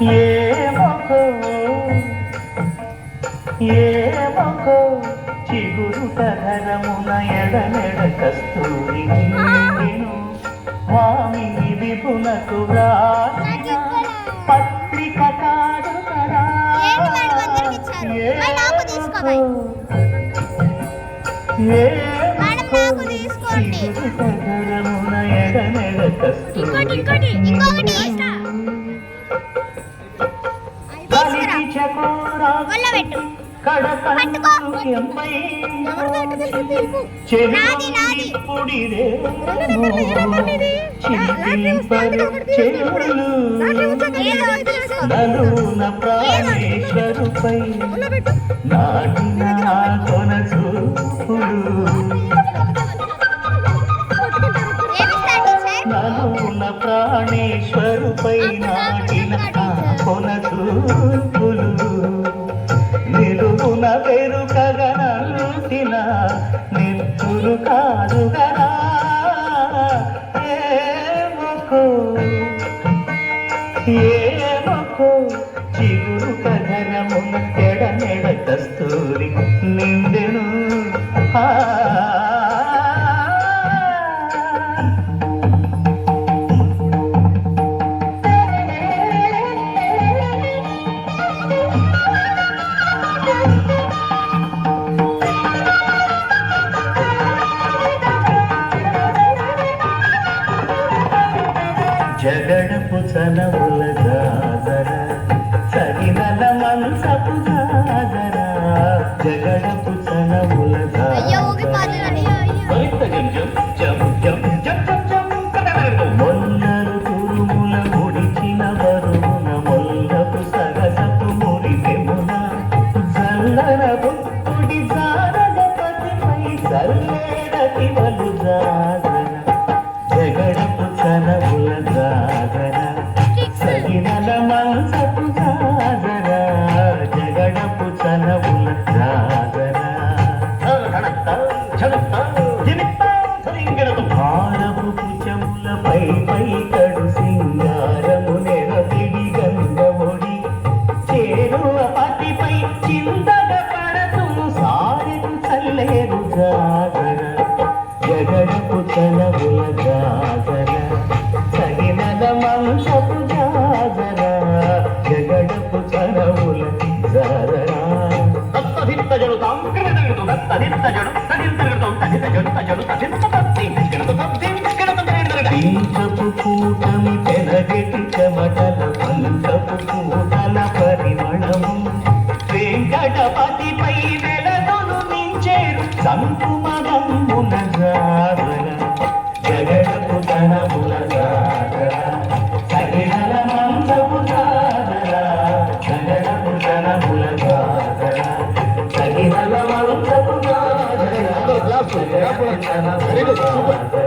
ఏమకో ఏమకో చిగురు కధరమున ఎడనెడ కస్తూరి నిండెను వామిని విపునకు రాసిన పత్రిక కాదు కదా చిగురు కధరమున ఎడనెడ కస్తూరి నలున ప్రాణేశ్వరుపై నాటిన కొన చూపులు నలున ప్రాణేశ్వరుపై నాటిన కొన చూపులు నిలువున పెరుకగనల్సిన నిత్తులు కాదుగనా ఏమకో ఏమకో చిగురు కధరమున ఎడనెడ కస్తూరి నిండెను జగడపు చనవుల జాజర సరినల మనసపు జాజర జగడపు చనవుల మొల్లరు తురుముల ముడిచిన బరువున మొల్లపు సరసపు మురిపెమున జల్లర బుక్కుడి జారగపతిపై సల్లేడటి వలు జాజర జగడపు చనవుల జాగర సగినల మనసపు జాగర జగడపు చనవుల జాగర భారపు కుచముల పై పై కడు సింగారము నెరపిడి గంగముడి చేరువ పతిపై చిందగ పడతు సారెను చల్లేరు జాగర జగడపు చనవుల జాగర సగినల మంశపు జాగర జగడపు చనవుల జాగర పీఠపు కూటమి పెనగటి చెమటల పంచపు కూటల పరిమళము వెంకటపతిపై వెలదులు మించేరు సంకుమగమున జాగర జగడపు చనవుల జాగర సగినల మంచపు జాగర జగడపు చనవుల జాగర సగినల మంచపు జాగర జగడపు చనవుల జాగర